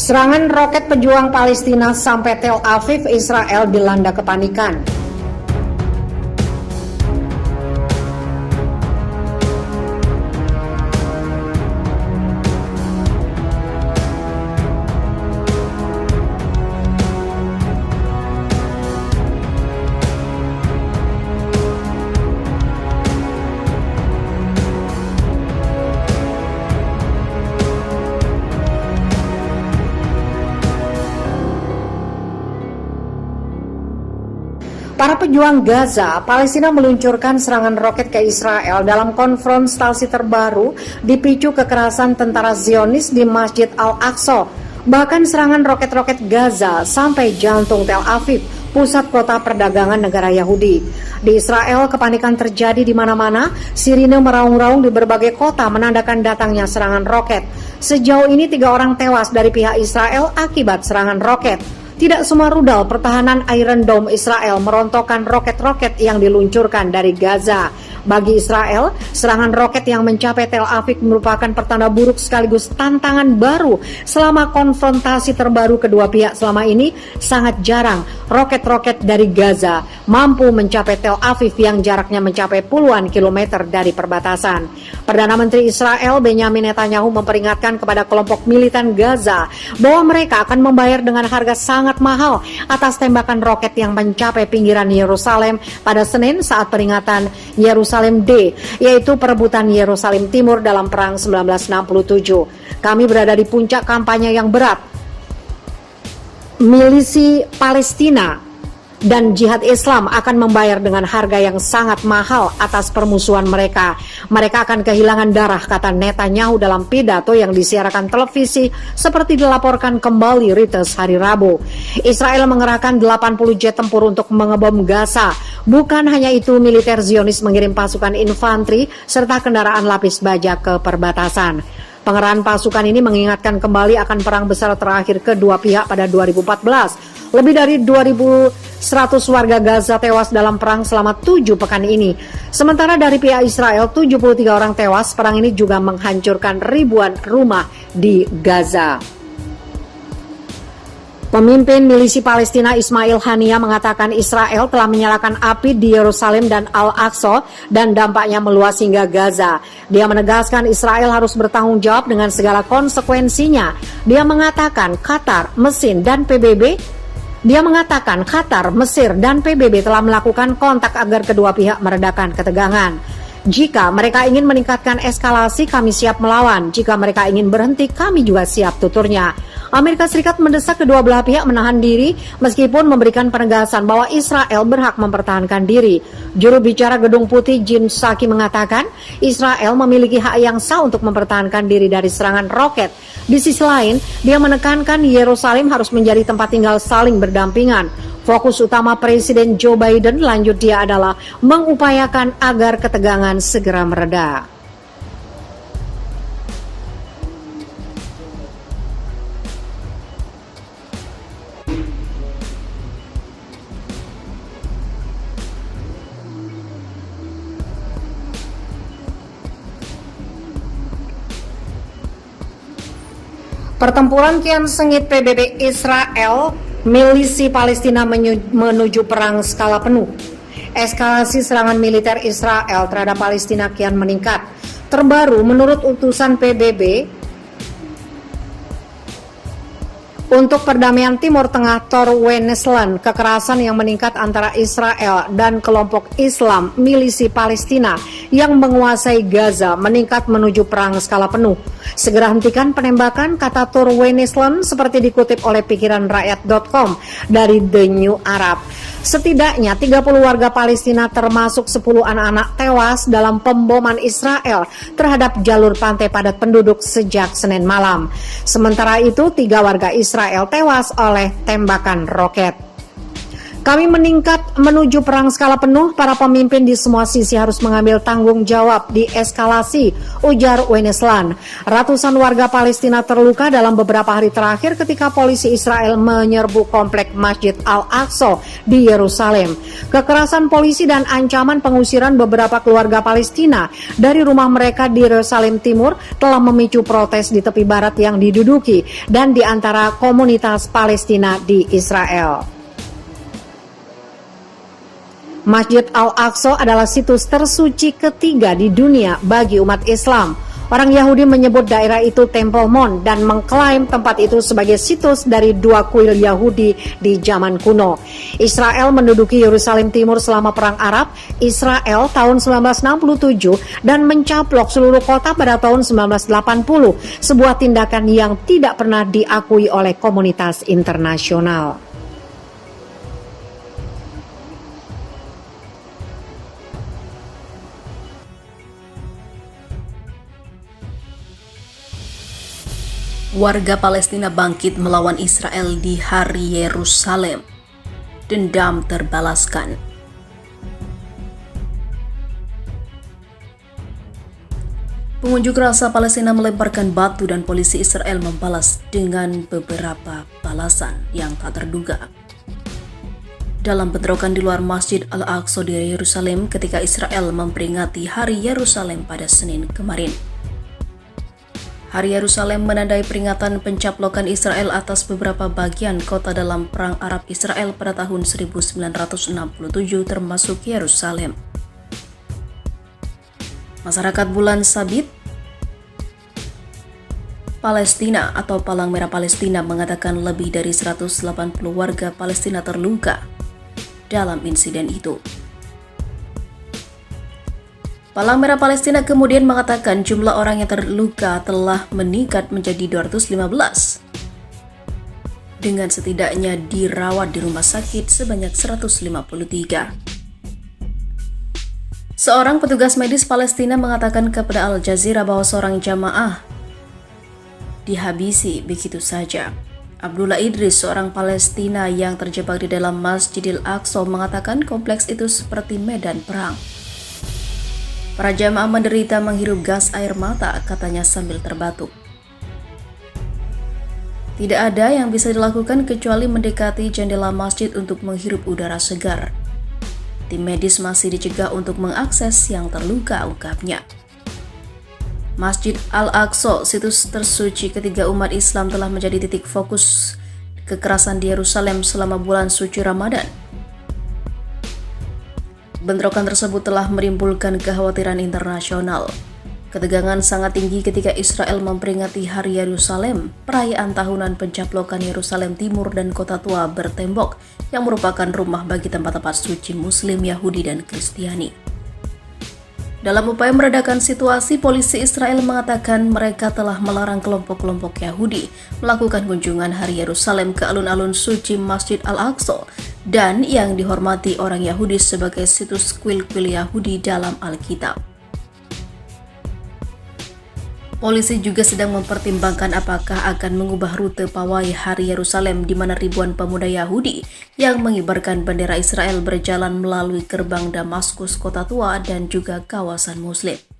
Serangan roket pejuang Palestina sampai Tel Aviv, Israel dilanda kepanikan. Para pejuang Gaza, Palestina meluncurkan serangan roket ke Israel dalam konfrontasi terbaru dipicu kekerasan tentara Zionis di Masjid Al-Aqsa. Bahkan serangan roket-roket Gaza sampai jantung Tel Aviv, pusat kota perdagangan negara Yahudi. Di Israel, kepanikan terjadi di mana-mana, sirine meraung-raung di berbagai kota menandakan datangnya serangan roket. Sejauh ini 3 orang tewas dari pihak Israel akibat serangan roket. Tidak semua rudal pertahanan Iron Dome Israel merontokkan roket-roket yang diluncurkan dari Gaza. Bagi Israel, serangan roket yang mencapai Tel Aviv merupakan pertanda buruk sekaligus tantangan baru selama konfrontasi terbaru kedua pihak selama ini. Sangat jarang roket-roket dari Gaza mampu mencapai Tel Aviv yang jaraknya mencapai puluhan kilometer dari perbatasan. Perdana Menteri Israel Benjamin Netanyahu memperingatkan kepada kelompok militan Gaza bahwa mereka akan membayar dengan harga sangat mahal atas tembakan roket yang mencapai pinggiran Yerusalem pada Senin saat peringatan Yerusalem Day, yaitu perebutan Yerusalem Timur dalam Perang 1967. Kami berada di puncak kampanye yang berat. Milisi Palestina dan jihad Islam akan membayar dengan harga yang sangat mahal atas permusuhan mereka. Mereka akan kehilangan darah, kata Netanyahu dalam pidato yang disiarkan televisi seperti dilaporkan kembali Reuters hari Rabu. Israel mengerahkan 80 jet tempur untuk mengebom Gaza. Bukan hanya itu, militer Zionis mengirim pasukan infanteri serta kendaraan lapis baja ke perbatasan. Pengerahan pasukan ini mengingatkan kembali akan perang besar terakhir kedua pihak pada 2014. Lebih dari 2.100 warga Gaza tewas dalam perang selama 7 pekan ini. Sementara dari pihak Israel, 73 orang tewas. Perang ini juga menghancurkan ribuan rumah di Gaza. Pemimpin milisi Palestina Ismail Haniyeh mengatakan Israel telah menyalakan api di Yerusalem dan Al-Aqsa dan dampaknya meluas hingga Gaza. Dia menegaskan Israel harus bertanggung jawab dengan segala konsekuensinya. Dia mengatakan Qatar, Mesir, dan Mesir, dan PBB telah melakukan kontak agar kedua pihak meredakan ketegangan. Jika mereka ingin meningkatkan eskalasi, kami siap melawan. Jika mereka ingin berhenti, kami juga siap, tuturnya. Amerika Serikat mendesak kedua belah pihak menahan diri meskipun memberikan penegasan bahwa Israel berhak mempertahankan diri. Juru bicara Gedung Putih Jen Psaki mengatakan Israel memiliki hak yang sah untuk mempertahankan diri dari serangan roket. Di sisi lain, dia menekankan Yerusalem harus menjadi tempat tinggal saling berdampingan. Fokus utama Presiden Joe Biden lanjut dia adalah mengupayakan agar ketegangan segera mereda. Pertempuran kian sengit PBB Israel, milisi Palestina menuju perang skala penuh. Eskalasi serangan militer Israel terhadap Palestina kian meningkat. Terbaru, menurut utusan PBB untuk perdamaian Timur Tengah Tor Wennesland, kekerasan yang meningkat antara Israel dan kelompok Islam milisi Palestina yang menguasai Gaza meningkat menuju perang skala penuh. Segera hentikan penembakan, kata Tor Wennesland seperti dikutip oleh pikiranrakyat.com dari The New Arab. Setidaknya 30 warga Palestina termasuk 10 anak-anak tewas dalam pemboman Israel terhadap jalur pantai padat penduduk sejak Senin malam. Sementara itu 3 warga Israel tewas oleh tembakan roket. Kami meningkat menuju perang skala penuh, para pemimpin di semua sisi harus mengambil tanggung jawab di eskalasi, ujar Wenesland. Ratusan warga Palestina terluka dalam beberapa hari terakhir ketika polisi Israel menyerbu komplek Masjid Al-Aqsa di Yerusalem. Kekerasan polisi dan ancaman pengusiran beberapa keluarga Palestina dari rumah mereka di Yerusalem Timur telah memicu protes di tepi barat yang diduduki dan di antara komunitas Palestina di Israel. Masjid Al-Aqsa adalah situs tersuci ketiga di dunia bagi umat Islam. Orang Yahudi menyebut daerah itu Temple Mount dan mengklaim tempat itu sebagai situs dari dua kuil Yahudi di zaman kuno. Israel menduduki Yerusalem Timur selama Perang Arab Israel tahun 1967 dan mencaplok seluruh kota pada tahun 1980, sebuah tindakan yang tidak pernah diakui oleh komunitas internasional. Warga Palestina bangkit melawan Israel di Hari Yerusalem. Dendam terbalaskan. Pengunjuk rasa Palestina melemparkan batu dan polisi Israel membalas dengan beberapa balasan yang tak terduga. Dalam bentrokan di luar Masjid Al-Aqsa di Yerusalem ketika Israel memperingati Hari Yerusalem pada Senin kemarin. Hari Yerusalem menandai peringatan pencaplokan Israel atas beberapa bagian kota dalam Perang Arab Israel pada tahun 1967 termasuk Yerusalem. Masyarakat Bulan Sabit Palestina atau Palang Merah Palestina mengatakan lebih dari 180 warga Palestina terluka dalam insiden itu. Palang Merah Palestina kemudian mengatakan jumlah orang yang terluka telah meningkat menjadi 215, dengan setidaknya dirawat di rumah sakit sebanyak 153. Seorang petugas medis Palestina mengatakan kepada Al Jazeera bahwa seorang jamaah dihabisi begitu saja. Abdullah Idris, seorang Palestina yang terjebak di dalam Masjidil Aqsa, mengatakan kompleks itu seperti medan perang. Para jamaah menderita menghirup gas air mata, katanya sambil terbatuk. Tidak ada yang bisa dilakukan kecuali mendekati jendela masjid untuk menghirup udara segar. Tim medis masih dicegah untuk mengakses yang terluka, ungkapnya. Masjid Al-Aqsa, situs tersuci ketiga umat Islam, telah menjadi titik fokus kekerasan di Yerusalem selama bulan suci Ramadan. Bentrokan tersebut telah menimbulkan kekhawatiran internasional. Ketegangan sangat tinggi ketika Israel memperingati Hari Yerusalem, perayaan tahunan pencaplokan Yerusalem Timur dan Kota Tua bertembok yang merupakan rumah bagi tempat-tempat suci Muslim, Yahudi, dan Kristiani. Dalam upaya meredakan situasi, polisi Israel mengatakan mereka telah melarang kelompok-kelompok Yahudi melakukan kunjungan Hari Yerusalem ke alun-alun suci Masjid Al-Aqsa dan yang dihormati orang Yahudi sebagai situs kuil-kuil Yahudi dalam Alkitab. Polisi juga sedang mempertimbangkan apakah akan mengubah rute pawai Hari Yerusalem di mana ribuan pemuda Yahudi yang mengibarkan bendera Israel berjalan melalui gerbang Damaskus, Kota Tua, dan juga kawasan Muslim.